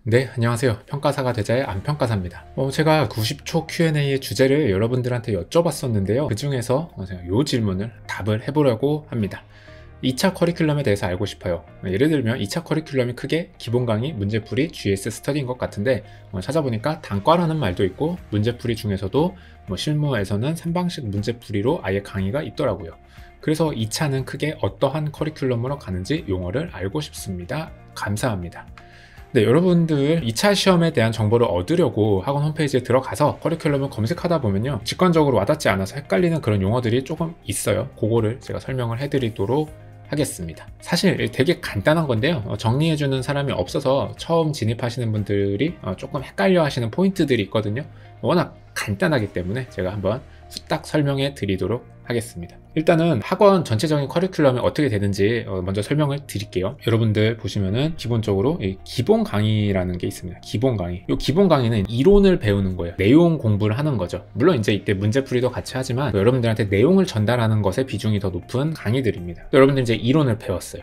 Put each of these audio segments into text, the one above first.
네, 안녕하세요. 평가사가 되자의 안평가사입니다. 제가 90초 Q&A의 주제를 여러분들한테 여쭤봤었는데요. 그 중에서 제가 이 질문을 답을 해보려고 합니다. 2차 커리큘럼에 대해서 알고 싶어요. 예를 들면 2차 커리큘럼이 크게 기본 강의, 문제풀이, GS 스터디인 것 같은데 찾아보니까 단과라는 말도 있고 문제풀이 중에서도 실무에서는 3방식 문제풀이로 아예 강의가 있더라고요. 그래서 2차는 크게 어떠한 커리큘럼으로 가는지 용어를 알고 싶습니다. 감사합니다. 네, 여러분들 2차 시험에 대한 정보를 얻으려고 학원 홈페이지에 들어가서 커리큘럼을 검색하다 보면요, 직관적으로 와닿지 않아서 헷갈리는 그런 용어들이 조금 있어요. 그거를 제가 설명을 해드리도록 하겠습니다. 사실 되게 간단한 건데요, 정리해주는 사람이 없어서 처음 진입하시는 분들이 조금 헷갈려 하시는 포인트들이 있거든요. 워낙 간단하기 때문에 제가 한번 후딱 설명해 드리도록 하겠습니다. 일단은 학원 전체적인 커리큘럼이 어떻게 되는지 먼저 설명을 드릴게요. 여러분들 보시면은 기본적으로 기본 강의라는 게 있습니다. 기본 강의. 이 기본 강의는 이론을 배우는 거예요. 내용 공부를 하는 거죠. 물론 이제 이때 문제풀이도 같이 하지만 여러분들한테 내용을 전달하는 것에 비중이 더 높은 강의들입니다. 여러분들 이제 이론을 배웠어요.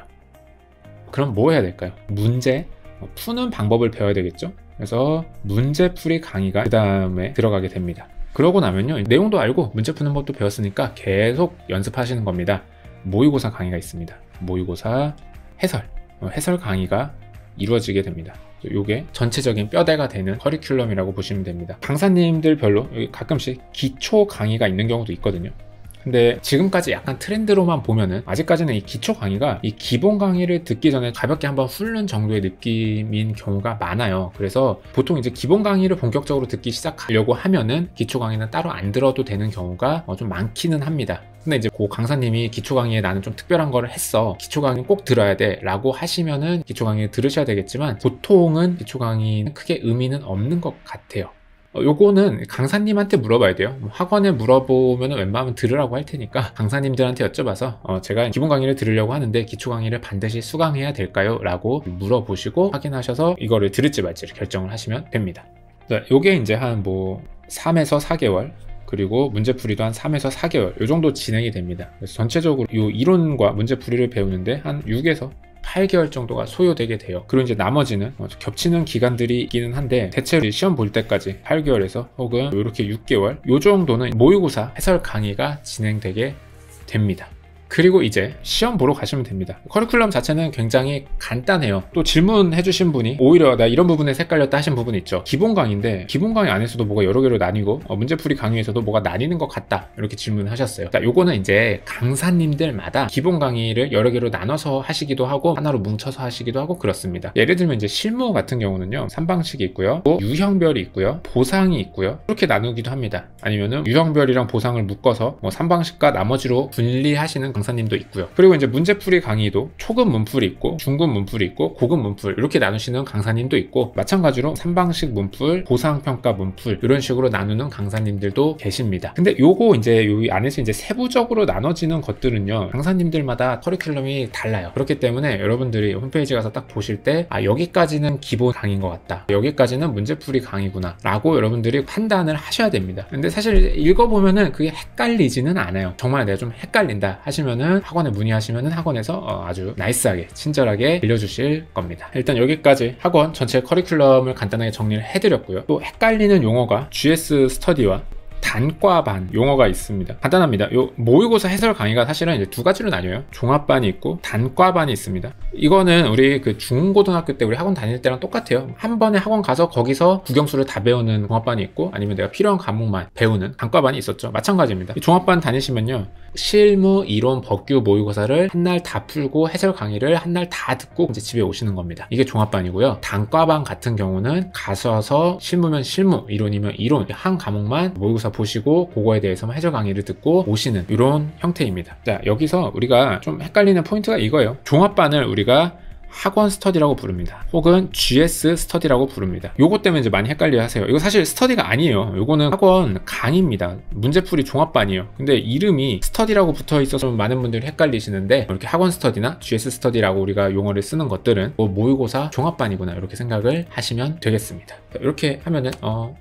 그럼 뭐 해야 될까요? 문제 푸는 방법을 배워야 되겠죠? 그래서 문제풀이 강의가 그 다음에 들어가게 됩니다. 그러고 나면요, 내용도 알고 문제 푸는 법도 배웠으니까 계속 연습하시는 겁니다. 모의고사 강의가 있습니다. 모의고사 해설 강의가 이루어지게 됩니다. 이게 전체적인 뼈대가 되는 커리큘럼이라고 보시면 됩니다. 강사님들 별로 가끔씩 기초 강의가 있는 경우도 있거든요. 근데 지금까지 약간 트렌드로만 보면은 아직까지는 이 기초 강의가 이 기본 강의를 듣기 전에 가볍게 한번 훑는 정도의 느낌인 경우가 많아요. 그래서 보통 이제 기본 강의를 본격적으로 듣기 시작하려고 하면은 기초 강의는 따로 안 들어도 되는 경우가 좀 많기는 합니다. 근데 이제 그 강사님이 기초 강의에 나는 좀 특별한 거를 했어, 기초 강의는 꼭 들어야 돼 라고 하시면은 기초 강의를 들으셔야 되겠지만 보통은 기초 강의는 크게 의미는 없는 것 같아요. 요거는 강사님한테 물어봐야 돼요. 학원에 물어보면 웬만하면 들으라고 할 테니까 강사님들한테 여쭤봐서 제가 기본 강의를 들으려고 하는데 기초 강의를 반드시 수강해야 될까요? 라고 물어보시고 확인하셔서 이거를 들을지 말지를 결정을 하시면 됩니다. 요게 이제 한 3에서 4개월 그리고 문제풀이도 한 3에서 4개월 요 정도 진행이 됩니다. 그래서 전체적으로 요 이론과 문제풀이를 배우는데 한 6에서 8개월 정도가 소요되게 돼요. 그리고 이제 나머지는 겹치는 기간들이 있기는 한데 대체로 시험 볼 때까지 8개월에서 혹은 이렇게 6개월 요 정도는 모의고사 해설 강의가 진행되게 됩니다. 그리고 이제 시험 보러 가시면 됩니다. 커리큘럼 자체는 굉장히 간단해요. 또 질문해 주신 분이 오히려 나 이런 부분에 헷갈렸다 하신 부분이 있죠. 기본 강의인데 기본 강의 안에서도 뭐가 여러 개로 나뉘고 문제풀이 강의에서도 뭐가 나뉘는 것 같다 이렇게 질문하셨어요. 요거는 이제 강사님들마다 기본 강의를 여러 개로 나눠서 하시기도 하고 하나로 뭉쳐서 하시기도 하고 그렇습니다. 예를 들면 이제 실무 같은 경우는요, 3방식이 있고요, 또 유형별이 있고요, 보상이 있고요, 이렇게 나누기도 합니다. 아니면은 유형별이랑 보상을 묶어서 3방식과 나머지로 분리하시는 강사님도 있고요. 그리고 이제 문제풀이 강의도 초급 문풀이 있고 중급 문풀이 있고 고급 문풀 이렇게 나누시는 강사님도 있고, 마찬가지로 3방식 문풀, 보상평가 문풀 이런 식으로 나누는 강사님들도 계십니다. 근데 요거 이제 요 안에서 이제 세부적으로 나눠지는 것들은요, 강사님들마다 커리큘럼이 달라요. 그렇기 때문에 여러분들이 홈페이지 가서 딱 보실 때 여기까지는 기본 강의인 것 같다, 여기까지는 문제풀이 강의구나 라고 여러분들이 판단을 하셔야 됩니다. 근데 사실 읽어보면은 그게 헷갈리지는 않아요. 정말 내가 좀 헷갈린다 하시면은 학원에 문의하시면은 학원에서 아주 나이스하게 친절하게 빌려주실 겁니다. 일단 여기까지 학원 전체 커리큘럼을 간단하게 정리를 해드렸고요. 또 헷갈리는 용어가 GS 스터디와 단과반 용어가 있습니다. 간단합니다. 요 모의고사 해설 강의가 사실은 이제 두 가지로 나뉘어요. 종합반이 있고 단과반이 있습니다. 이거는 우리 그 중고등학교 때 우리 학원 다닐 때랑 똑같아요. 한 번에 학원 가서 거기서 국영수를 다 배우는 종합반이 있고, 아니면 내가 필요한 과목만 배우는 단과반이 있었죠. 마찬가지입니다. 종합반 다니시면요, 실무, 이론, 법규 모의고사를 한날 다 풀고 해설 강의를 한날 다 듣고 이제 집에 오시는 겁니다. 이게 종합반이고요. 단과반 같은 경우는 가셔서 실무면 실무, 이론이면 이론 한 과목만 모의고사 보시고 그거에 대해서만 해설 강의를 듣고 오시는 이런 형태입니다. 자, 여기서 우리가 좀 헷갈리는 포인트가 이거예요. 종합반을 우리가 학원 스터디라고 부릅니다. 혹은 GS 스터디라고 부릅니다. 요거 때문에 이제 많이 헷갈려 하세요. 이거 사실 스터디가 아니에요. 요거는 학원 강의입니다. 문제풀이 종합반이에요. 근데 이름이 스터디라고 붙어 있어서 많은 분들이 헷갈리시는데, 이렇게 학원 스터디나 GS 스터디라고 우리가 용어를 쓰는 것들은 모의고사 종합반이구나 이렇게 생각을 하시면 되겠습니다. 이렇게 하면은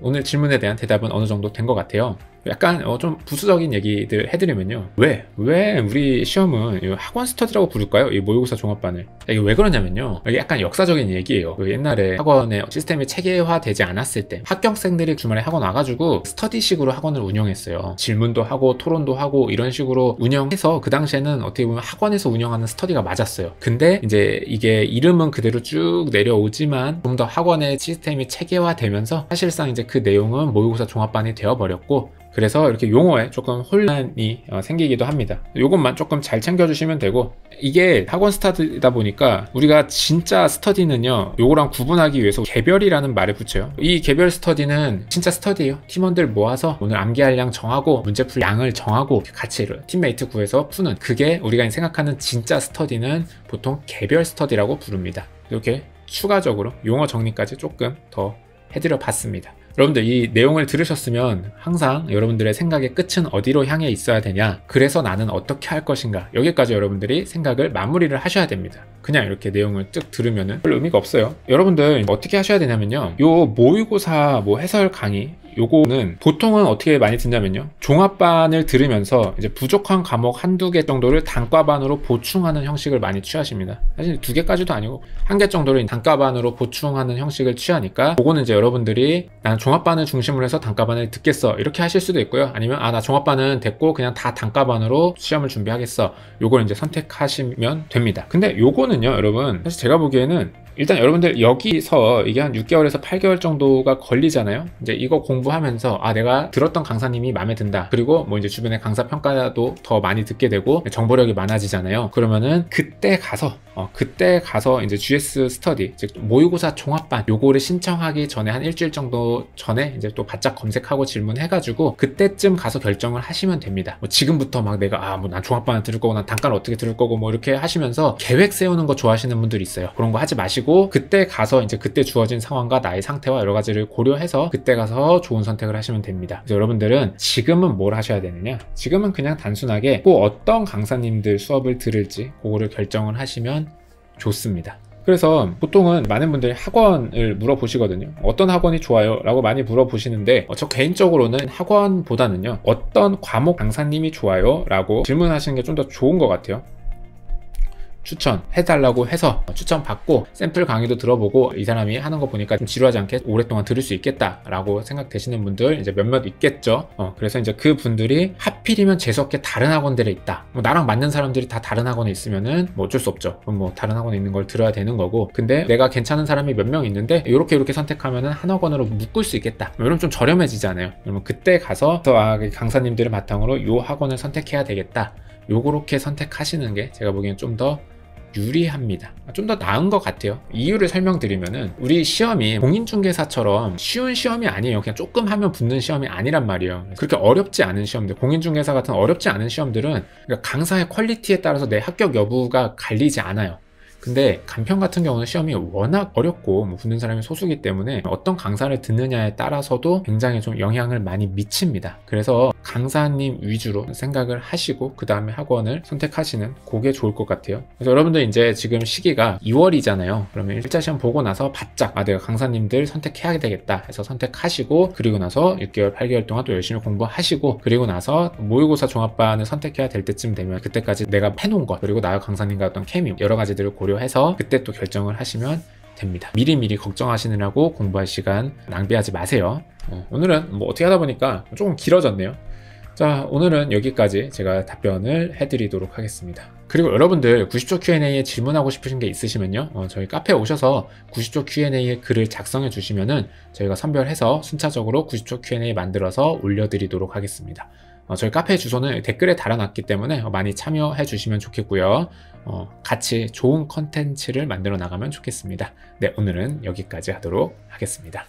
오늘 질문에 대한 대답은 어느 정도 된 것 같아요. 약간 좀 부수적인 얘기들 해드리면요. 왜 우리 시험은 학원 스터디라고 부를까요? 이 모의고사 종합반을. 이게 왜 그러냐면요. 이게 약간 역사적인 얘기예요. 옛날에 학원의 시스템이 체계화되지 않았을 때 합격생들이 주말에 학원 와가지고 스터디식으로 학원을 운영했어요. 질문도 하고 토론도 하고 이런 식으로 운영해서 그 당시에는 어떻게 보면 학원에서 운영하는 스터디가 맞았어요. 근데 이제 이게 이름은 그대로 쭉 내려오지만 좀 더 학원의 시스템이 체계화되면서 사실상 이제 그 내용은 모의고사 종합반이 되어버렸고, 그래서 이렇게 용어에 조금 혼란이 생기기도 합니다. 이것만 조금 잘 챙겨주시면 되고, 이게 학원 스터디다 보니까 우리가 진짜 스터디는요, 요거랑 구분하기 위해서 개별이라는 말을 붙여요. 이 개별 스터디는 진짜 스터디예요. 팀원들 모아서 오늘 암기할 양 정하고 문제 풀 양을 정하고 같이 팀메이트 구해서 푸는, 그게 우리가 생각하는 진짜 스터디는 보통 개별 스터디라고 부릅니다. 이렇게 추가적으로 용어 정리까지 조금 더 해드려 봤습니다. 여러분들 이 내용을 들으셨으면 항상 여러분들의 생각의 끝은 어디로 향해 있어야 되냐, 그래서 나는 어떻게 할 것인가, 여기까지 여러분들이 생각을 마무리를 하셔야 됩니다. 그냥 이렇게 내용을 쭉 들으면은 별 의미가 없어요. 여러분들 어떻게 하셔야 되냐면요, 요 모의고사 해설 강의 요거는 보통은 어떻게 많이 듣냐면요, 종합반을 들으면서 이제 부족한 과목 한두 개 정도를 단과반으로 보충하는 형식을 많이 취하십니다. 사실 2개까지도 아니고 1개 정도를 단과반으로 보충하는 형식을 취하니까, 그거는 이제 여러분들이 나는 종합반을 중심으로 해서 단과반을 듣겠어 이렇게 하실 수도 있고요. 아니면 나 종합반은 됐고 그냥 다 단과반으로 시험을 준비하겠어, 요걸 이제 선택하시면 됩니다. 근데 요거는요 여러분, 사실 제가 보기에는 일단 여러분들 여기서 이게 한 6개월에서 8개월 정도가 걸리잖아요. 이제 이거 공부하면서 내가 들었던 강사님이 마음에 든다, 그리고 이제 주변에 강사 평가도 더 많이 듣게 되고 정보력이 많아지잖아요. 그러면은 그때 가서 이제 GS 스터디, 즉 모의고사 종합반 요거를 신청하기 전에 한 일주일 정도 전에 이제 또 바짝 검색하고 질문해가지고 그때쯤 가서 결정을 하시면 됩니다. 지금부터 막 내가 난 종합반을 들을 거고 난 단과를 어떻게 들을 거고 이렇게 하시면서 계획 세우는 거 좋아하시는 분들이 있어요. 그런 거 하지 마시고 그때 가서 이제 그때 주어진 상황과 나의 상태와 여러 가지를 고려해서 그때 가서 좋은 선택을 하시면 됩니다. 그래서 여러분들은 지금은 뭘 하셔야 되느냐, 지금은 그냥 단순하게 꼭 어떤 강사님들 수업을 들을지 그거를 결정을 하시면 좋습니다. 그래서 보통은 많은 분들이 학원을 물어보시거든요. 어떤 학원이 좋아요? 라고 많이 물어보시는데, 저 개인적으로는 학원보다는요, 어떤 과목 강사님이 좋아요? 라고 질문하시는 게 좀 더 좋은 것 같아요. 추천해달라고 해서 추천받고 샘플 강의도 들어보고 이 사람이 하는 거 보니까 좀 지루하지 않게 오랫동안 들을 수 있겠다 라고 생각되시는 분들 이제 몇몇 있겠죠. 그래서 이제 그 분들이 하필이면 재수없게 다른 학원들에 있다, 나랑 맞는 사람들이 다 다른 학원에 있으면은 어쩔 수 없죠. 그럼 다른 학원에 있는 걸 들어야 되는 거고, 근데 내가 괜찮은 사람이 몇 명 있는데 이렇게 선택하면은 한 학원으로 묶을 수 있겠다, 이러면 좀 저렴해지잖아요. 그러면 그때 가서 강사님들을 바탕으로 요 학원을 선택해야 되겠다, 요렇게 선택하시는 게 제가 보기엔 좀 더 유리합니다. 좀 더 나은 것 같아요. 이유를 설명드리면은, 우리 시험이 공인중개사처럼 쉬운 시험이 아니에요. 그냥 조금 하면 붙는 시험이 아니란 말이에요. 그렇게 어렵지 않은 시험들, 공인중개사 같은 어렵지 않은 시험들은 강사의 퀄리티에 따라서 내 합격 여부가 갈리지 않아요. 근데 간편 같은 경우는 시험이 워낙 어렵고 붙는 사람이 소수기 때문에 어떤 강사를 듣느냐에 따라서도 굉장히 좀 영향을 많이 미칩니다. 그래서 강사님 위주로 생각을 하시고 그 다음에 학원을 선택하시는 그게 좋을 것 같아요. 그래서 여러분들 이제 지금 시기가 2월이잖아요. 그러면 1차 시험 보고 나서 바짝 내가 강사님들 선택해야 되겠다 해서 선택하시고, 그리고 나서 6개월 8개월 동안 또 열심히 공부하시고, 그리고 나서 모의고사 종합반을 선택해야 될 때쯤 되면 그때까지 내가 해놓은 것, 그리고 나와 강사님과 어떤 케미 여러 가지들을 고려해서 그때 또 결정을 하시면 됩니다. 미리미리 걱정하시느라고 공부할 시간 낭비하지 마세요. 오늘은 어떻게 하다 보니까 조금 길어졌네요. 자, 오늘은 여기까지 제가 답변을 해드리도록 하겠습니다. 그리고 여러분들 90초 Q&A에 질문하고 싶으신 게 있으시면요, 저희 카페에 오셔서 90초 Q&A에 글을 작성해 주시면은 저희가 선별해서 순차적으로 90초 Q&A 만들어서 올려드리도록 하겠습니다. 저희 카페 주소는 댓글에 달아놨기 때문에 많이 참여해 주시면 좋겠고요. 같이 좋은 컨텐츠를 만들어 나가면 좋겠습니다. 네, 오늘은 여기까지 하도록 하겠습니다.